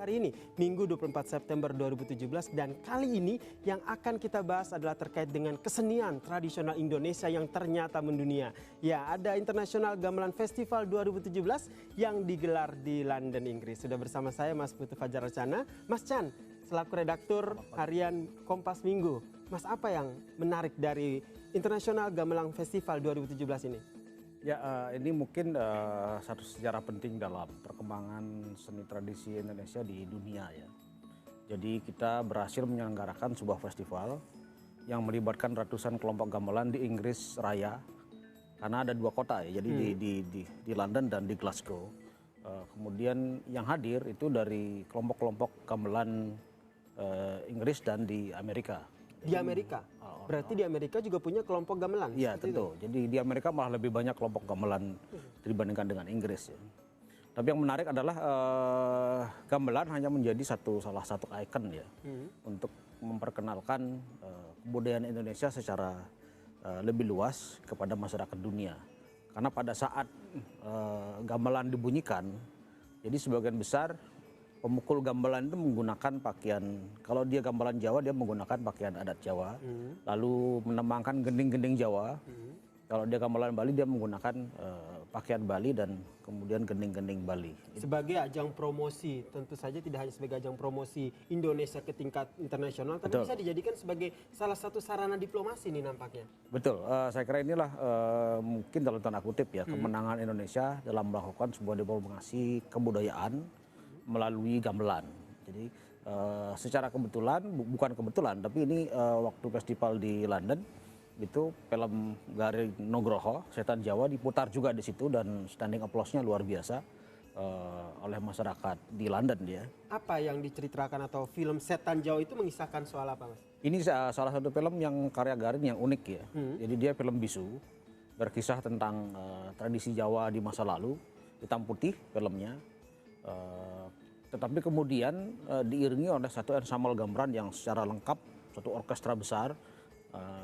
hari ini, Minggu 24 September 2017. Dan kali ini yang akan kita bahas adalah terkait dengan kesenian tradisional Indonesia yang ternyata mendunia. Ya, ada International Gamelan Festival 2017 yang digelar di London, Inggris. Sudah bersama saya Mas Putu Fajar Racana. Mas Chan, selaku redaktur harian Kompas Minggu. Mas, apa yang menarik dari International Gamelan Festival 2017 ini? Ya, ini mungkin satu sejarah penting dalam perkembangan seni tradisi Indonesia di dunia ya. Jadi kita berhasil menyelenggarakan sebuah festival yang melibatkan ratusan kelompok gamelan di Inggris Raya. Karena ada dua kota ya, jadi di London dan di Glasgow. Kemudian yang hadir itu dari kelompok-kelompok gamelan Inggris dan di Amerika. Di Amerika? Berarti di Amerika juga punya kelompok gamelan? Iya tentu, jadi di Amerika malah lebih banyak kelompok gamelan dibandingkan dengan Inggris ya. Tapi yang menarik adalah gamelan hanya menjadi salah satu ikon ya untuk memperkenalkan kebudayaan Indonesia secara lebih luas kepada masyarakat dunia. Karena pada saat gamelan dibunyikan, jadi sebagian besar pemukul gamelan itu menggunakan pakaian, kalau dia gamelan Jawa dia menggunakan pakaian adat Jawa, lalu menembangkan gending-gending Jawa. Kalau dia gamelan Bali dia menggunakan pakaian Bali dan kemudian gending-gending Bali. Sebagai ajang promosi, tentu saja tidak hanya sebagai ajang promosi Indonesia ke tingkat internasional, tapi bisa dijadikan sebagai salah satu sarana diplomasi nih nampaknya. Betul, saya kira inilah mungkin dalam tanda kutip ya kemenangan Indonesia dalam melakukan sebuah diplomasi kebudayaan melalui gamelan. Jadi secara kebetulan, bukan kebetulan, tapi ini waktu festival di London itu film Garing Nugroho, Setan Jawa diputar juga di situ dan standing applause-nya luar biasa oleh masyarakat di London dia. Apa yang diceritakan atau film Setan Jawa itu mengisahkan soal apa, Mas? Ini salah satu film yang karya Garing yang unik ya. Jadi dia film bisu, berkisah tentang tradisi Jawa di masa lalu, hitam putih filmnya. Tetapi kemudian diiringi oleh satu ensemble gamelan yang secara lengkap, satu orkestra besar,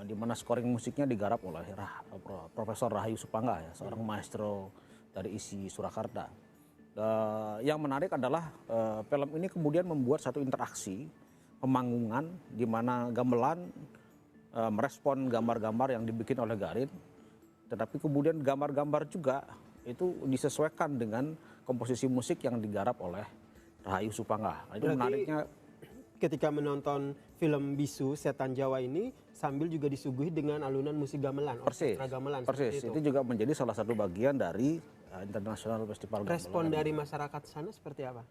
di mana scoring musiknya digarap oleh Profesor Rahayu Supangga ya, seorang maestro dari ISI Surakarta. Yang menarik adalah film ini kemudian membuat satu interaksi pemanggungan di mana gamelan merespon gambar-gambar yang dibikin oleh Garin, tetapi kemudian gambar-gambar juga itu disesuaikan dengan komposisi musik yang digarap oleh Rahayu Supangga. Itu menariknya. Ketika menonton film bisu Setan Jawa ini sambil juga disuguhi dengan alunan musik gamelan, orkestra gamelan. Persis, itu juga menjadi salah satu bagian dari International Festival Gamelan. Respon dari masyarakat sana seperti apa?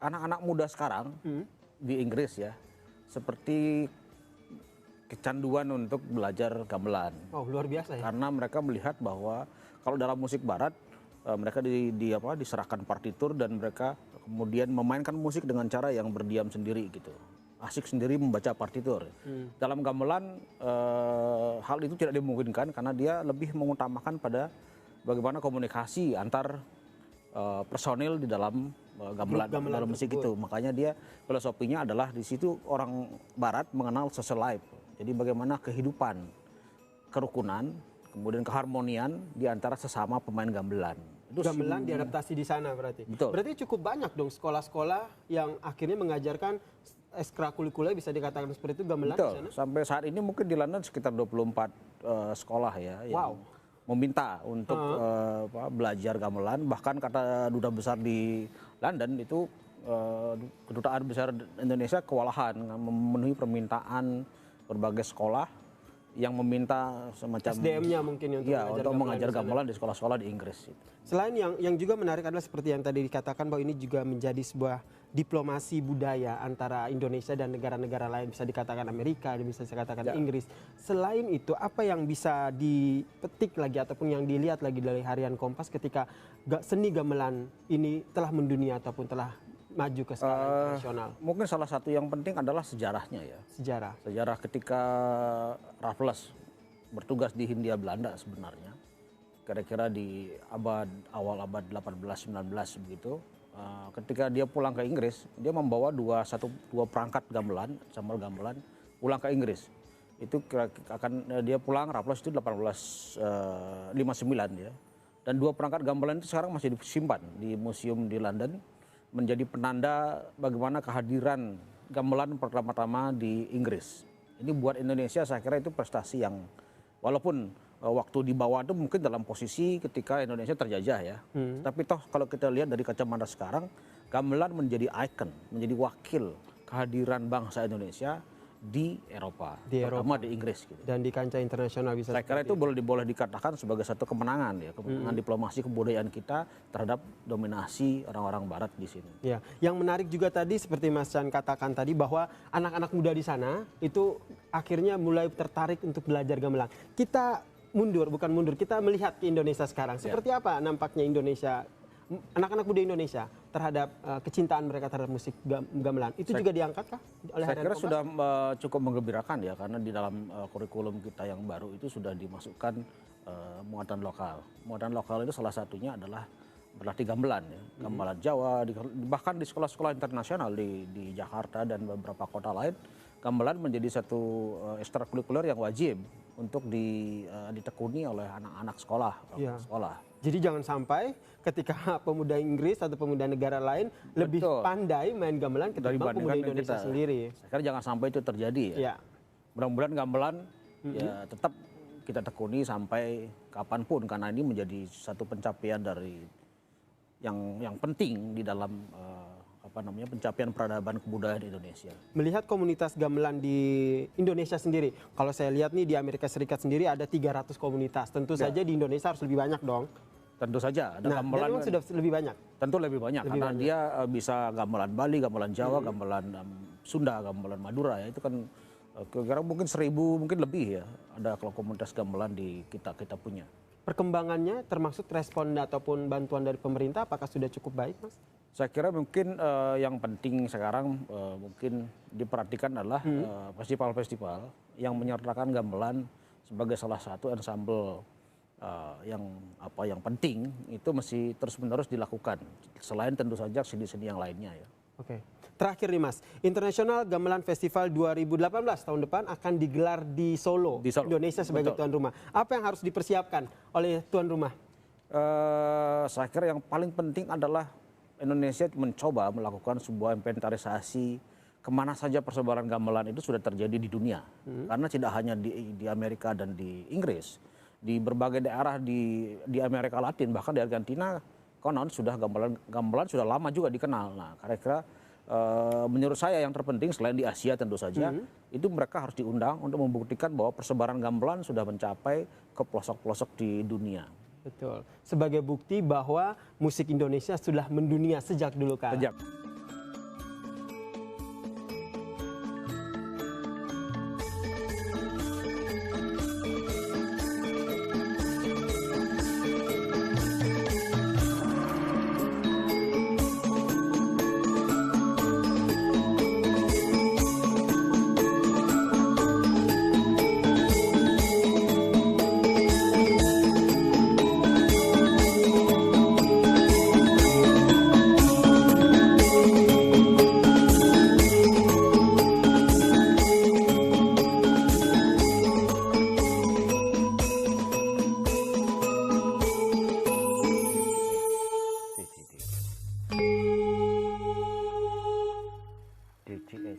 Anak-anak muda sekarang di Inggris ya, seperti kecanduan untuk belajar gamelan. Oh, luar biasa ya. Karena mereka melihat bahwa kalau dalam musik barat mereka diserahkan partitur dan mereka kemudian memainkan musik dengan cara yang berdiam sendiri gitu. Asik sendiri membaca partitur. Dalam gamelan hal itu tidak dimungkinkan karena dia lebih mengutamakan pada bagaimana komunikasi antar personil di dalam gamelan dalam musik itu. Makanya dia filosofinya adalah di situ orang barat mengenal social life. Jadi bagaimana kehidupan, kerukunan, kemudian keharmonian di antara sesama pemain gamelan. Itu gamelan diadaptasi di sana berarti. Betul. Berarti cukup banyak dong sekolah-sekolah yang akhirnya mengajarkan ekstrakurikuler, bisa dikatakan seperti itu, gamelan. Betul. Di sana. Sampai saat ini mungkin di London sekitar 24 sekolah ya yang meminta untuk belajar gamelan. Bahkan kata duta besar di London itu kedutaan besar Indonesia kewalahan memenuhi permintaan berbagai sekolah yang meminta semacam SDM-nya mungkin untuk mengajar gamelan di sekolah-sekolah di Inggris. Selain yang juga menarik adalah seperti yang tadi dikatakan bahwa ini juga menjadi sebuah diplomasi budaya antara Indonesia dan negara-negara lain, bisa dikatakan Amerika, bisa dikatakan Inggris. Selain itu, apa yang bisa dipetik lagi ataupun yang dilihat lagi dari harian Kompas ketika seni gamelan ini telah mendunia ataupun telah maju ke skala internasional? Mungkin salah satu yang penting adalah sejarahnya ya. Sejarah ketika Raffles bertugas di Hindia Belanda sebenarnya. Kira-kira di awal abad 18-19 begitu. Ketika dia pulang ke Inggris, dia membawa dua perangkat gamelan, ensemble gamelan pulang ke Inggris. Itu dia pulang Raffles itu 1859 ya. Dan dua perangkat gamelan itu sekarang masih disimpan di museum di London. menjadi penanda bagaimana kehadiran gamelan pertama-tama di Inggris. Ini buat Indonesia saya kira itu prestasi yang walaupun waktu dibawa itu mungkin dalam posisi ketika Indonesia terjajah ya. Tapi toh kalau kita lihat dari kacamata sekarang, gamelan menjadi ikon, menjadi wakil kehadiran bangsa Indonesia di Eropa, terutama di Inggris. Gitu. Dan di kancah internasional bisa. Saya kira itu boleh dikatakan sebagai satu kemenangan ya, kemenangan diplomasi kebudayaan kita terhadap dominasi orang-orang Barat di sini. Ya, yang menarik juga tadi seperti Mas Chan katakan tadi bahwa anak-anak muda di sana itu akhirnya mulai tertarik untuk belajar gamelan. Kita bukan mundur, kita melihat ke Indonesia sekarang. Seperti apa nampaknya Indonesia, anak-anak muda Indonesia terhadap kecintaan mereka terhadap musik gamelan itu juga diangkatkah oleh Saya kira sudah cukup menggembirakan ya, karena di dalam kurikulum kita yang baru itu sudah dimasukkan muatan lokal. Muatan lokal itu salah satunya adalah berlatih gamelan ya, gamelan Jawa, bahkan di sekolah-sekolah internasional di Jakarta dan beberapa kota lain, gamelan menjadi satu ekstrakurikuler yang wajib untuk ditekuni oleh anak-anak sekolah. Jadi jangan sampai ketika pemuda Inggris atau pemuda negara lain lebih pandai main gamelan ketimbang pemuda Indonesia sendiri. Saya kira jangan sampai itu terjadi ya. Mudah-mudahan gamelan ya tetap kita tekuni sampai kapanpun, karena ini menjadi satu pencapaian dari yang penting di dalam pencapaian peradaban kebudayaan Indonesia. Melihat komunitas gamelan di Indonesia sendiri, kalau saya lihat nih di Amerika Serikat sendiri ada 300 komunitas. Tentu saja di Indonesia harus lebih banyak dong. Tentu saja. Ada gamelan memang sudah lebih banyak. Tentu lebih banyak karena dia bisa gamelan Bali, gamelan Jawa, gamelan Sunda, gamelan Madura ya. Itu kan kira-kira mungkin 1000 mungkin lebih ya. Ada kalau komunitas gamelan di kita punya. Perkembangannya termasuk respon ataupun bantuan dari pemerintah apakah sudah cukup baik, Mas? Saya kira mungkin yang penting sekarang mungkin diperhatikan adalah festival-festival yang menyertakan gamelan sebagai salah satu ensemble yang penting itu mesti terus-menerus dilakukan. Selain tentu saja seni-seni yang lainnya ya. Oke. Terakhir nih Mas, International Gamelan Festival 2018 tahun depan akan digelar di Solo. Indonesia sebagai tuan rumah. Apa yang harus dipersiapkan oleh tuan rumah? Saya kira yang paling penting adalah Indonesia mencoba melakukan sebuah inventarisasi kemana saja persebaran gamelan itu sudah terjadi di dunia. Karena tidak hanya di Amerika dan di Inggris, di berbagai daerah di Amerika Latin, bahkan di Argentina, konon sudah gamelan sudah lama juga dikenal. Nah, kira-kira menurut saya yang terpenting selain di Asia tentu saja, itu mereka harus diundang untuk membuktikan bahwa persebaran gamelan sudah mencapai ke pelosok-pelosok di dunia. Betul. Sebagai bukti bahwa musik Indonesia sudah mendunia sejak dulu kala.